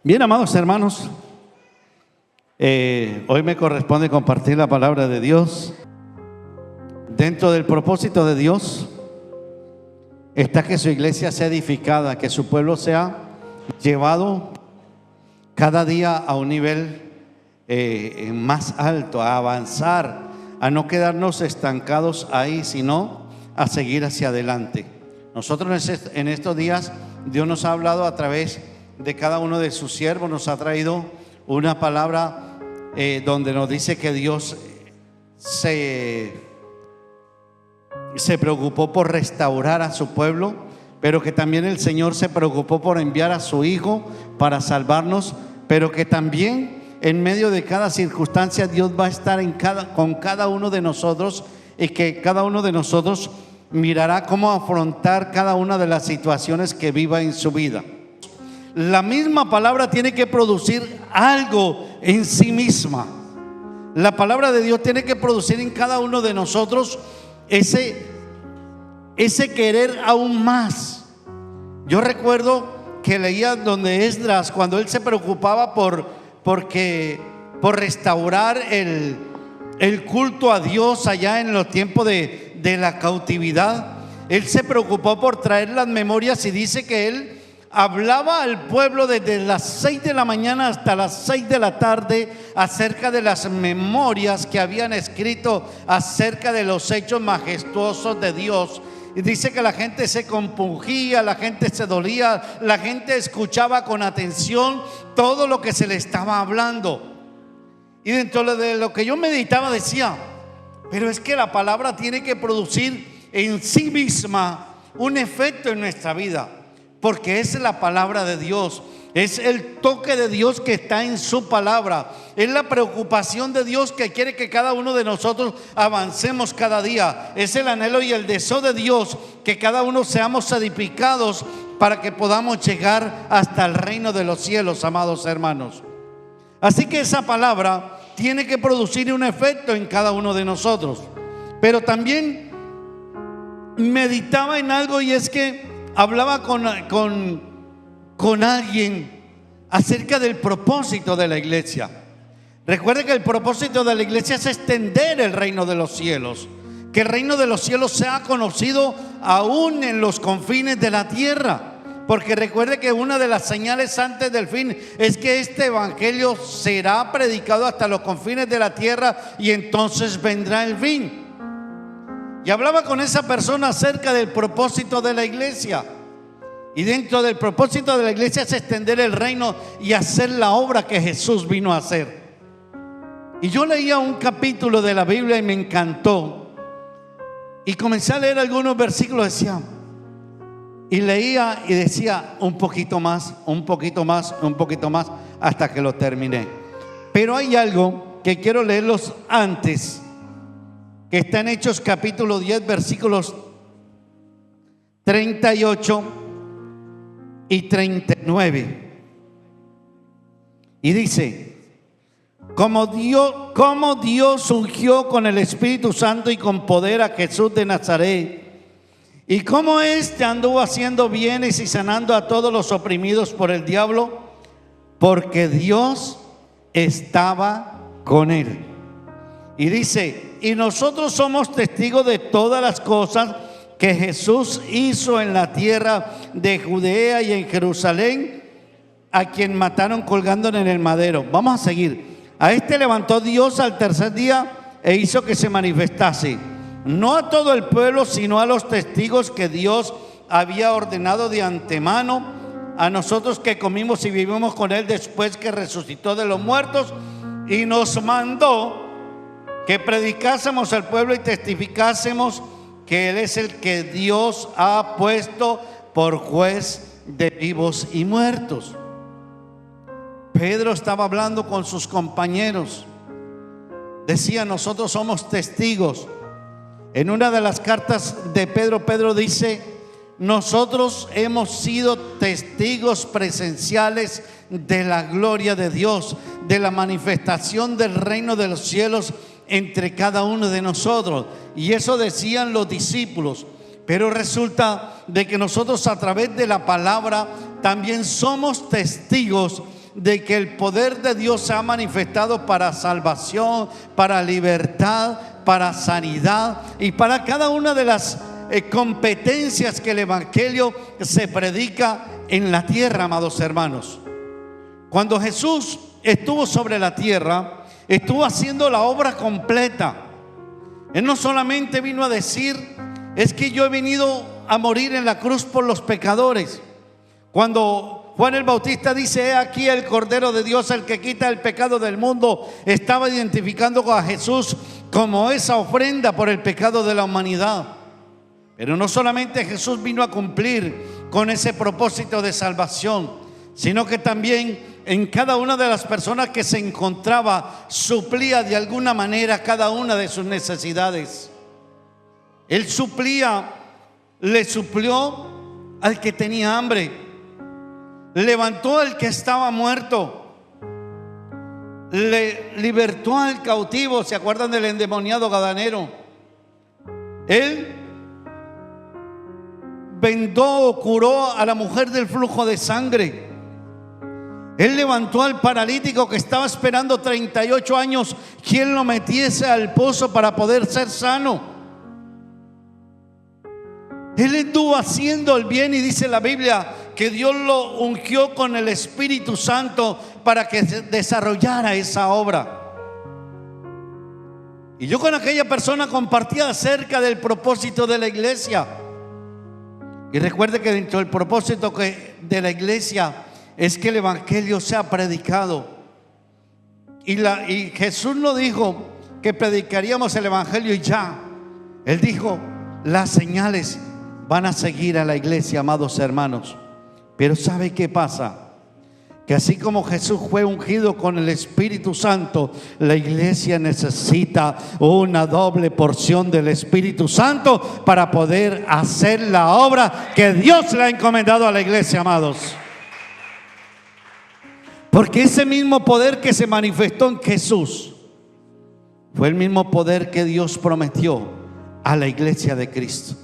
Bien, amados hermanos, hoy me corresponde compartir la palabra de Dios. Dentro del propósito de Dios está que su iglesia sea edificada, que su pueblo sea llevado cada día a un nivel más alto, a avanzar, a no quedarnos estancados ahí, sino a seguir hacia adelante. Nosotros en estos días Dios nos ha hablado a través de cada uno de sus siervos, nos ha traído una palabra donde nos dice que Dios se preocupó por restaurar a su pueblo, pero que también el Señor se preocupó por enviar a su Hijo para salvarnos, pero que también en medio de cada circunstancia Dios va a estar con cada uno de nosotros, y que cada uno de nosotros mirará cómo afrontar cada una de las situaciones que viva en su vida. La misma palabra tiene que producir algo en sí misma. La palabra de Dios tiene que producir en cada uno de nosotros ese querer aún más. Yo recuerdo que leía donde Esdras, cuando él se preocupaba por restaurar el culto a Dios allá en los tiempos de la cautividad, él se preocupó por traer las memorias, y dice que él hablaba al pueblo desde las 6 de la mañana hasta las 6 de la tarde acerca de las memorias que habían escrito acerca de los hechos majestuosos de Dios. Y dice que la gente se compungía, la gente se dolía, la gente escuchaba con atención todo lo que se le estaba hablando. Y dentro de lo que yo meditaba decía, pero es que la palabra tiene que producir en sí misma un efecto en nuestra vida, porque es la palabra de Dios, es el toque de Dios que está en su palabra, es la preocupación de Dios que quiere que cada uno de nosotros avancemos cada día, es el anhelo y el deseo de Dios que cada uno seamos edificados para que podamos llegar hasta el reino de los cielos, amados hermanos. Así que esa palabra tiene que producir un efecto en cada uno de nosotros. Pero también meditaba en algo, y es que hablaba con alguien acerca del propósito de la iglesia. Recuerde que el propósito de la iglesia es extender el reino de los cielos, que el reino de los cielos sea conocido aún en los confines de la tierra. Porque recuerde que una de las señales antes del fin es que este evangelio será predicado hasta los confines de la tierra, y entonces vendrá el fin. Y hablaba con esa persona acerca del propósito de la iglesia. Y dentro del propósito de la iglesia es extender el reino y hacer la obra que Jesús vino a hacer. Y yo leía un capítulo de la Biblia y me encantó. Y comencé a leer algunos versículos, decía, y leía y decía un poquito más, un poquito más, un poquito más, hasta que lo terminé. Pero hay algo que quiero leerlos antes, que está en Hechos capítulo 10, versículos 38 y 39. Y dice: como Dios ungió con el Espíritu Santo y con poder a Jesús de Nazaret, y como éste anduvo haciendo bienes y sanando a todos los oprimidos por el diablo, porque Dios estaba con él. Y dice: y nosotros somos testigos de todas las cosas que Jesús hizo en la tierra de Judea y en Jerusalén, a quien mataron colgando en el madero. Vamos a seguir. A este levantó Dios al tercer día e hizo que se manifestase, no a todo el pueblo, sino a los testigos que Dios había ordenado de antemano, a nosotros que comimos y vivimos con él después que resucitó de los muertos, y nos mandó que predicásemos al pueblo y testificásemos que él es el que Dios ha puesto por juez de vivos y muertos. Pedro estaba hablando con sus compañeros. Decía: nosotros somos testigos. En una de las cartas de Pedro dice: nosotros hemos sido testigos presenciales de la gloria de Dios, de la manifestación del reino de los cielos entre cada uno de nosotros. Y eso decían los discípulos. Pero resulta de que nosotros, a través de la palabra, también somos testigos de que el poder de Dios se ha manifestado para salvación, para libertad, para sanidad y para cada una de las competencias que el Evangelio se predica en la tierra, amados hermanos. Cuando Jesús estuvo sobre la tierra, estuvo haciendo la obra completa. Él no solamente vino a decir: es que yo he venido a morir en la cruz por los pecadores. Cuando Juan el Bautista dice: he aquí el Cordero de Dios, el que quita el pecado del mundo, estaba identificando a Jesús como esa ofrenda por el pecado de la humanidad. Pero no solamente Jesús vino a cumplir con ese propósito de salvación, sino que también en cada una de las personas que se encontraba suplía de alguna manera cada una de sus necesidades. Él le suplió al que tenía hambre, levantó al que estaba muerto, le libertó al cautivo. ¿Se acuerdan del endemoniado gadareno? Él vendó o curó a la mujer del flujo de sangre. Él levantó al paralítico que estaba esperando 38 años quien lo metiese al pozo para poder ser sano. Él estuvo haciendo el bien, y dice la Biblia que Dios lo ungió con el Espíritu Santo para que desarrollara esa obra. Y yo con aquella persona compartía acerca del propósito de la iglesia. Y recuerde que dentro del propósito de la iglesia es que el Evangelio sea predicado. Y Jesús no dijo que predicaríamos el Evangelio y ya. Él dijo: las señales van a seguir a la iglesia, amados hermanos. Pero ¿sabe qué pasa? Que así como Jesús fue ungido con el Espíritu Santo, la iglesia necesita una doble porción del Espíritu Santo para poder hacer la obra que Dios le ha encomendado a la iglesia, amados. Porque ese mismo poder que se manifestó en Jesús fue el mismo poder que Dios prometió a la iglesia de Cristo.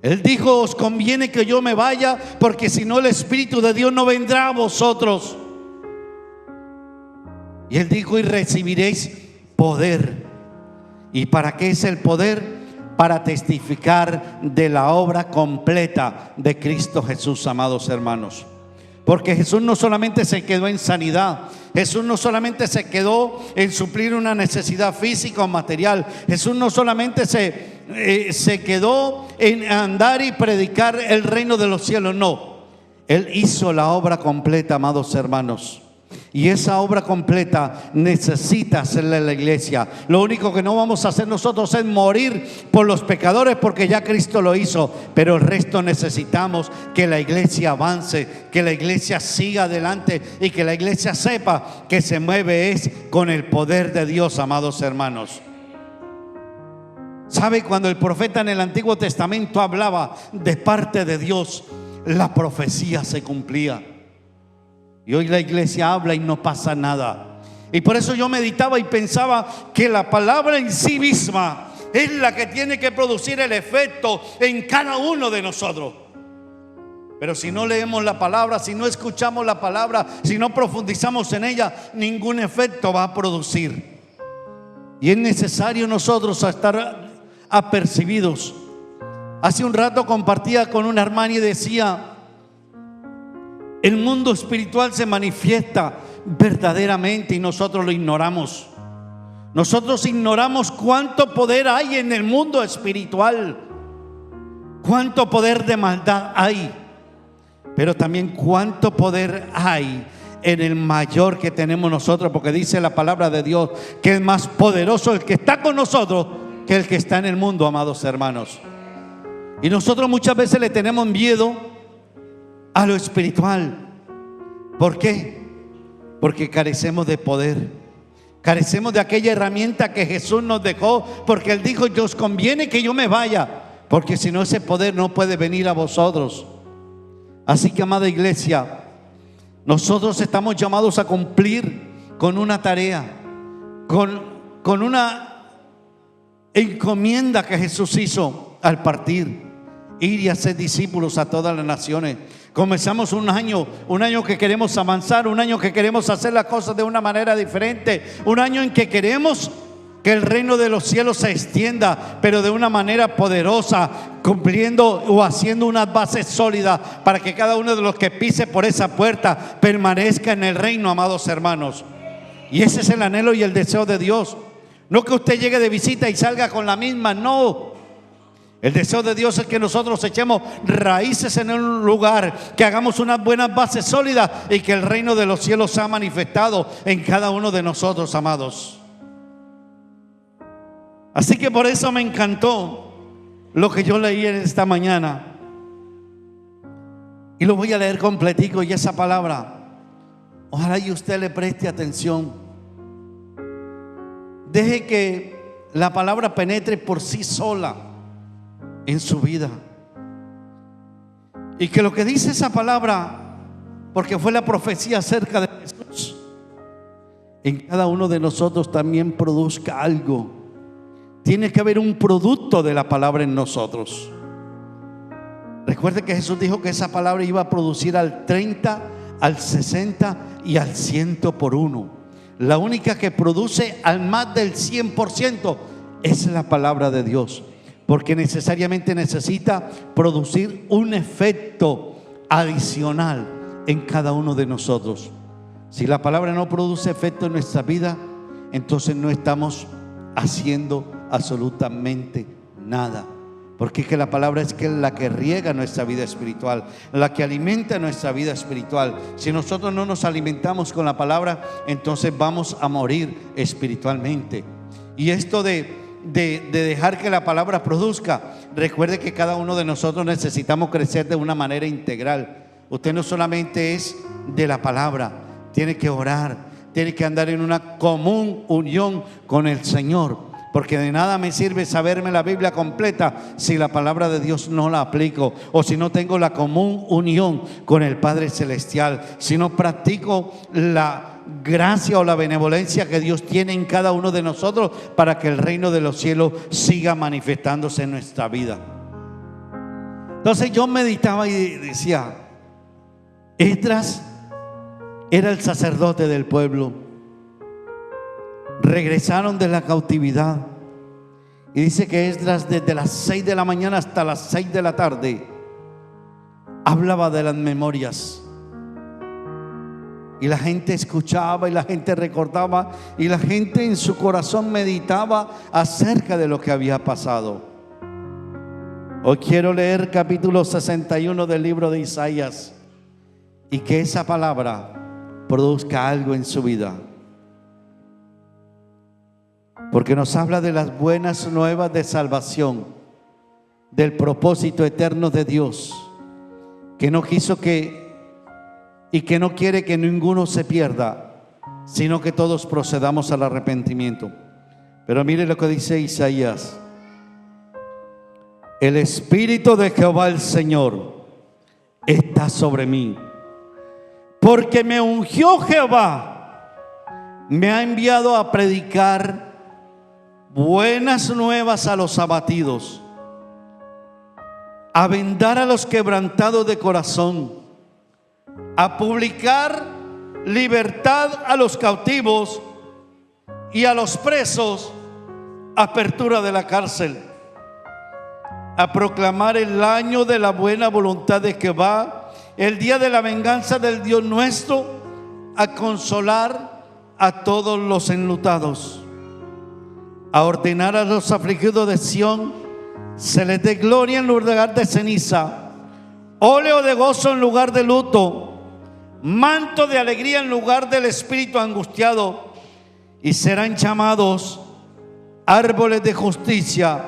Él dijo: os conviene que yo me vaya, porque si no el Espíritu de Dios no vendrá a vosotros. Y Él dijo: y recibiréis poder. ¿Y para qué es el poder? Para testificar de la obra completa de Cristo Jesús, amados hermanos. Porque Jesús no solamente se quedó en sanidad, Jesús no solamente se quedó en suplir una necesidad física o material, Jesús no solamente se quedó en andar y predicar el reino de los cielos, no. Él hizo la obra completa, amados hermanos. Y esa obra completa necesita hacerla en la iglesia. Lo único que no vamos a hacer nosotros es morir por los pecadores, porque ya Cristo lo hizo. Pero el resto necesitamos que la iglesia avance, que la iglesia siga adelante y que la iglesia sepa que se mueve es con el poder de Dios, amados hermanos. ¿Sabe? Cuando el profeta en el Antiguo Testamento hablaba de parte de Dios, la profecía se cumplía. Y hoy la iglesia habla y no pasa nada. Y por eso yo meditaba y pensaba que la palabra en sí misma es la que tiene que producir el efecto en cada uno de nosotros. Pero si no leemos la palabra, si no escuchamos la palabra, si no profundizamos en ella, ningún efecto va a producir. Y es necesario nosotros estar apercibidos. Hace un rato compartía con una hermana y decía: el mundo espiritual se manifiesta verdaderamente y nosotros lo ignoramos. Nosotros ignoramos cuánto poder hay en el mundo espiritual, cuánto poder de maldad hay, pero también cuánto poder hay en el mayor que tenemos nosotros, porque dice la palabra de Dios que es más poderoso el que está con nosotros que el que está en el mundo, amados hermanos. Y nosotros muchas veces le tenemos miedo a lo espiritual. ¿Por qué? Porque carecemos de poder, carecemos de aquella herramienta que Jesús nos dejó, porque Él dijo: os conviene que yo me vaya, porque si no, ese poder no puede venir a vosotros. Así que, amada iglesia, nosotros estamos llamados a cumplir con una tarea, con una encomienda que Jesús hizo al partir: ir y hacer discípulos a todas las naciones. Comenzamos un año que queremos avanzar, un año que queremos hacer las cosas de una manera diferente, un año en que queremos que el reino de los cielos se extienda, pero de una manera poderosa, cumpliendo o haciendo unas bases sólidas para que cada uno de los que pise por esa puerta permanezca en el reino, amados hermanos. Y ese es el anhelo y el deseo de Dios. No que usted llegue de visita y salga con la misma, no. El deseo de Dios es que nosotros echemos raíces en un lugar, que hagamos unas buenas bases sólidas y que el reino de los cielos sea manifestado en cada uno de nosotros, amados. Así que por eso me encantó lo que yo leí en esta mañana. Y lo voy a leer completico, y esa palabra, ojalá y usted le preste atención. Deje que la palabra penetre por sí sola en su vida, y que lo que dice esa palabra, porque fue la profecía acerca de Jesús, en cada uno de nosotros también produzca algo. Tiene que haber un producto de la palabra en nosotros. Recuerde que Jesús dijo que esa palabra iba a producir al 30, al 60 y al 100 por uno. La única que produce al más del 100% es la palabra de Dios, porque necesariamente necesita producir un efecto adicional en cada uno de nosotros. Si la palabra no produce efecto en nuestra vida, entonces no estamos haciendo absolutamente nada. Porque es que la palabra es la que riega nuestra vida espiritual, la que alimenta nuestra vida espiritual. Si nosotros no nos alimentamos con la palabra, entonces vamos a morir espiritualmente. Y esto de dejar que la palabra produzca, recuerde que cada uno de nosotros necesitamos crecer de una manera integral. Usted no solamente es de la palabra, tiene que orar, tiene que andar en una común unión con el Señor, porque de nada me sirve saberme la Biblia completa si la palabra de Dios no la aplico, o si no tengo la común unión con el Padre Celestial, si no practico la gracia o la benevolencia que Dios tiene en cada uno de nosotros para que el reino de los cielos siga manifestándose en nuestra vida. Entonces yo meditaba y decía, Esdras era el sacerdote del pueblo. Regresaron de la cautividad, y dice que Esdras desde las 6 de la mañana hasta las 6 de la tarde hablaba de las memorias. Y la gente escuchaba, y la gente recordaba, y la gente en su corazón meditaba acerca de lo que había pasado. Hoy quiero leer capítulo 61 del libro de Isaías, y que esa palabra produzca algo en su vida, porque nos habla de las buenas nuevas de salvación, del propósito eterno de Dios, que no quiso y que no quiere que ninguno se pierda, sino que todos procedamos al arrepentimiento. Pero mire lo que dice Isaías: el Espíritu de Jehová el Señor está sobre mí, porque me ungió Jehová, me ha enviado a predicar buenas nuevas a los abatidos, a vendar a los quebrantados de corazón, a publicar libertad a los cautivos, y a los presos apertura de la cárcel, a proclamar el año de la buena voluntad de Jehová, el día de la venganza del Dios nuestro, a consolar a todos los enlutados, a ordenar a los afligidos de Sión, se les dé gloria en lugar de ceniza, óleo de gozo en lugar de luto, manto de alegría en lugar del espíritu angustiado, y serán llamados árboles de justicia,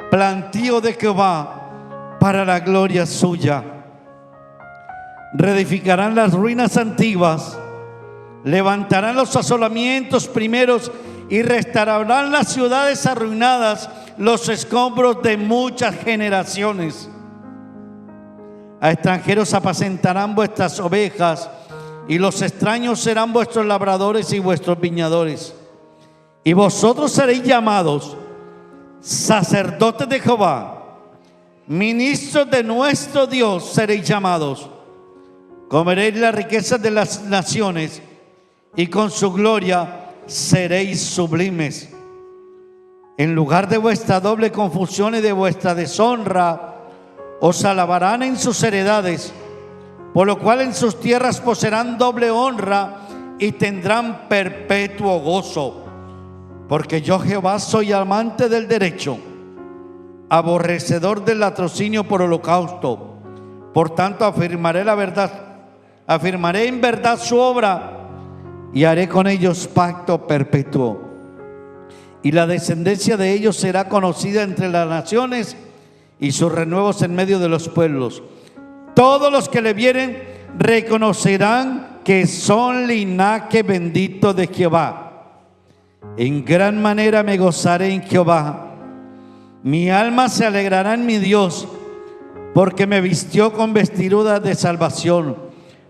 plantío de Jehová para la gloria suya. Reedificarán las ruinas antiguas, levantarán los asolamientos primeros y restaurarán las ciudades arruinadas, los escombros de muchas generaciones. A extranjeros apacentarán vuestras ovejas, y los extraños serán vuestros labradores y vuestros viñadores. Y vosotros seréis llamados sacerdotes de Jehová, ministros de nuestro Dios seréis llamados. comeréis las riquezas de las naciones y con su gloria seréis sublimes. En lugar de vuestra doble confusión y de vuestra deshonra, os alabarán en sus heredades, por lo cual en sus tierras poseerán doble honra y tendrán perpetuo gozo. Porque yo, Jehová, soy amante del derecho, aborrecedor del latrocinio por holocausto. Por tanto, afirmaré la verdad, afirmaré en verdad su obra y haré con ellos pacto perpetuo. Y la descendencia de ellos será conocida entre las naciones y sus renuevos en medio de los pueblos. Todos los que le vieren reconocerán que son linaje bendito de Jehová. En gran manera me gozaré en Jehová. Mi alma se alegrará en mi Dios, porque me vistió con vestiduras de salvación.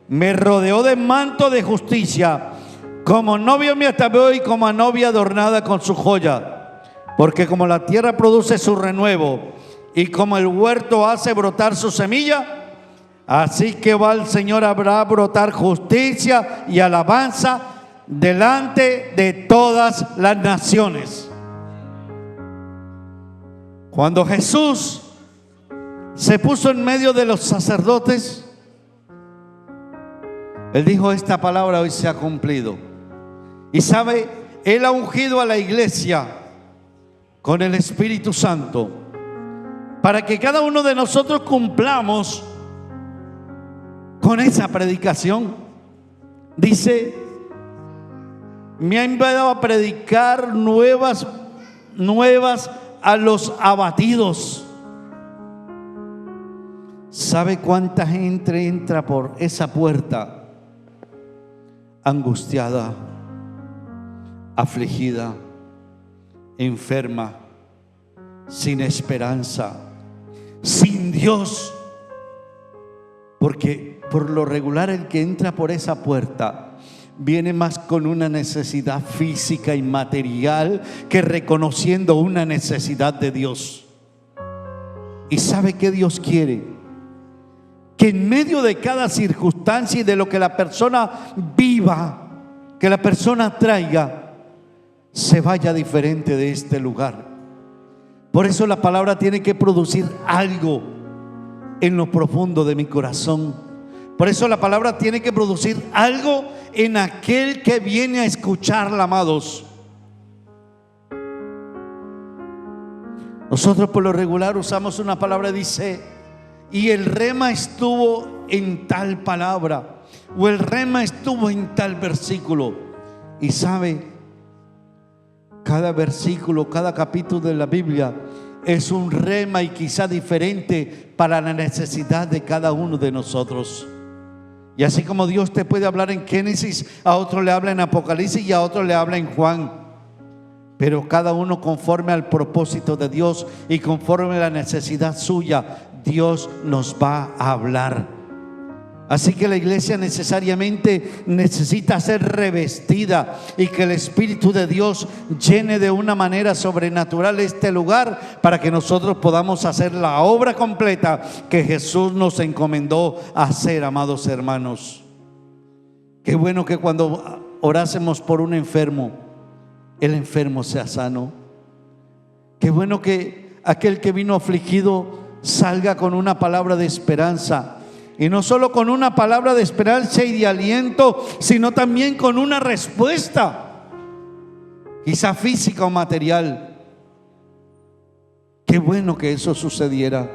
Me rodeó de manto de justicia. Como novio me atavió y como a novia adornada con su joya. Porque como la tierra produce su renuevo y como el huerto hace brotar su semilla, así que va el Señor, habrá brotar justicia y alabanza delante de todas las naciones. Cuando Jesús se puso en medio de los sacerdotes, Él dijo: esta palabra hoy se ha cumplido. Y sabe, Él ha ungido a la iglesia con el Espíritu Santo para que cada uno de nosotros cumplamos con esa predicación. Dice: me ha enviado a predicar nuevas a los abatidos. ¿Sabe cuánta gente entra por esa puerta angustiada, afligida, enferma, sin esperanza, sin Dios? Porque por lo regular el que entra por esa puerta viene más con una necesidad física y material que reconociendo una necesidad de Dios. ¿Y sabe qué Dios quiere? Que en medio de cada circunstancia y de lo que la persona viva, que la persona traiga, se vaya diferente de este lugar. Por eso la palabra tiene que producir algo en lo profundo de mi corazón. Por eso la palabra tiene que producir algo en aquel que viene a escucharla, amados. Nosotros por lo regular usamos una palabra, dice: y el rema estuvo en tal palabra, o el rema estuvo en tal versículo. Y sabe, cada versículo, cada capítulo de la Biblia es un rema y quizá diferente para la necesidad de cada uno de nosotros. Y así como Dios te puede hablar en Génesis, a otro le habla en Apocalipsis y a otro le habla en Juan. Pero cada uno conforme al propósito de Dios y conforme a la necesidad suya, Dios nos va a hablar. Así que la iglesia necesariamente necesita ser revestida y que el Espíritu de Dios llene de una manera sobrenatural este lugar para que nosotros podamos hacer la obra completa que Jesús nos encomendó hacer, amados hermanos. Qué bueno que cuando orásemos por un enfermo, el enfermo sea sano. Qué bueno que aquel que vino afligido salga con una palabra de esperanza. Y no solo con una palabra de esperanza y de aliento, sino también con una respuesta, quizá física o material. Qué bueno que eso sucediera.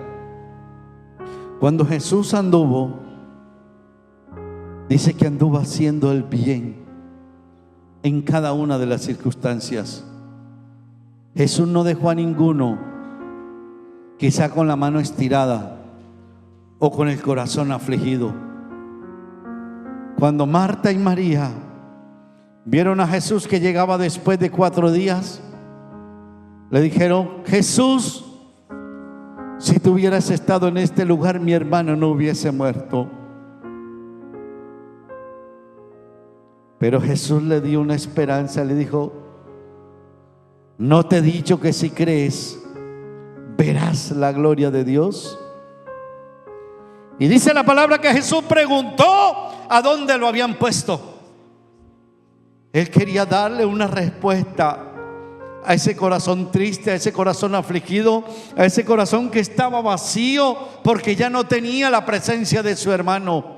Cuando Jesús anduvo, dice que anduvo haciendo el bien en cada una de las circunstancias. Jesús no dejó a ninguno, quizá con la mano estirada o con el corazón afligido. Cuando Marta y María vieron a Jesús que llegaba después de 4 días, le dijeron: Jesús, si tú hubieras estado en este lugar, mi hermano no hubiese muerto. Pero Jesús le dio una esperanza, le dijo: ¿no te he dicho que si crees verás la gloria de Dios? Y dice la palabra que Jesús preguntó a dónde lo habían puesto. Él quería darle una respuesta a ese corazón triste, a ese corazón afligido, a ese corazón que estaba vacío porque ya no tenía la presencia de su hermano.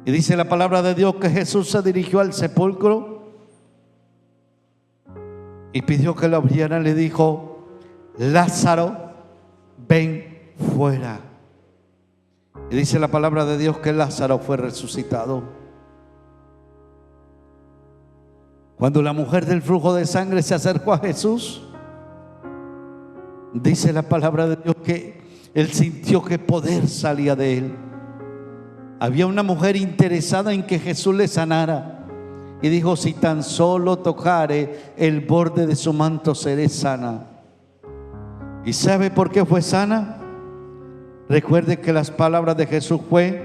Y dice la palabra de Dios que Jesús se dirigió al sepulcro y pidió que lo abrieran. Le dijo: Lázaro, ven fuera. Y dice la palabra de Dios que Lázaro fue resucitado. Cuando la mujer del flujo de sangre se acercó a Jesús, dice la palabra de Dios que él sintió que poder salía de él. Había una mujer interesada en que Jesús le sanara y dijo: si tan solo tocare el borde de su manto, seré sana. ¿Y sabe por qué fue sana? Recuerde que las palabras de Jesús fue: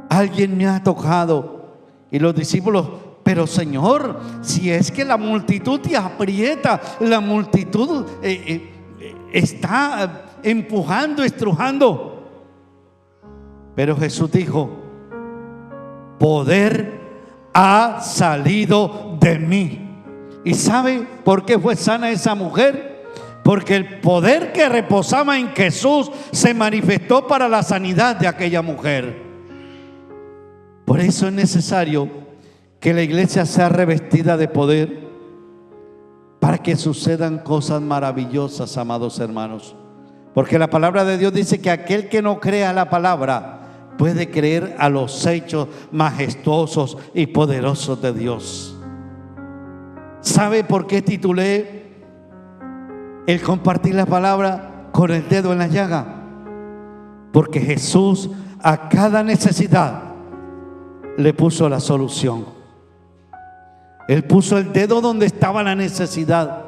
alguien me ha tocado. Y los discípulos: pero Señor, si es que la multitud te aprieta, la multitud está empujando, estrujando. Pero Jesús dijo: poder ha salido de mí. ¿Y sabe por qué fue sana esa mujer? Porque el poder que reposaba en Jesús se manifestó para la sanidad de aquella mujer. Por eso es necesario que la iglesia sea revestida de poder para que sucedan cosas maravillosas, amados hermanos. Porque la palabra de Dios dice que aquel que no crea la palabra puede creer a los hechos majestuosos y poderosos de Dios. ¿Sabe por qué titulé el compartir la palabra con el dedo en la llaga? Porque Jesús a cada necesidad le puso la solución. Él puso el dedo donde estaba la necesidad.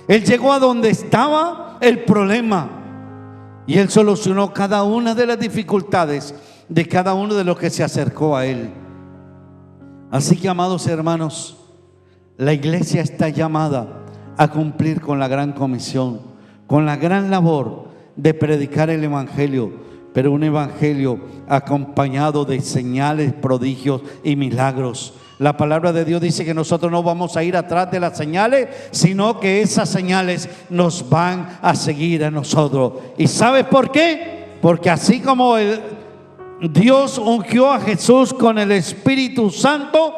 Él llegó a donde estaba el problema y Él solucionó cada una de las dificultades de cada uno de los que se acercó a Él. Así que, amados hermanos, la iglesia está llamada a cumplir con la gran comisión, con la gran labor de predicar el evangelio, pero un evangelio acompañado de señales, prodigios y milagros. La palabra de Dios dice que nosotros no vamos a ir atrás de las señales, sino que esas señales nos van a seguir a nosotros. ¿Y sabes por qué? Porque así como Dios ungió a Jesús con el Espíritu Santo,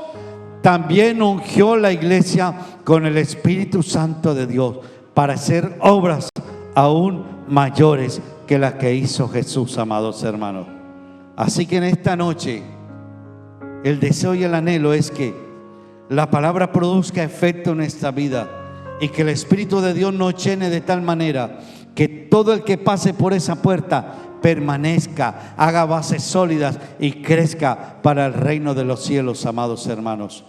también ungió la iglesia con el Espíritu Santo de Dios para hacer obras aún mayores que las que hizo Jesús, amados hermanos. Así que en esta noche el deseo y el anhelo es que la palabra produzca efecto en nuestra vida y que el Espíritu de Dios nos llene de tal manera que todo el que pase por esa puerta permanezca, haga bases sólidas y crezca para el reino de los cielos, amados hermanos.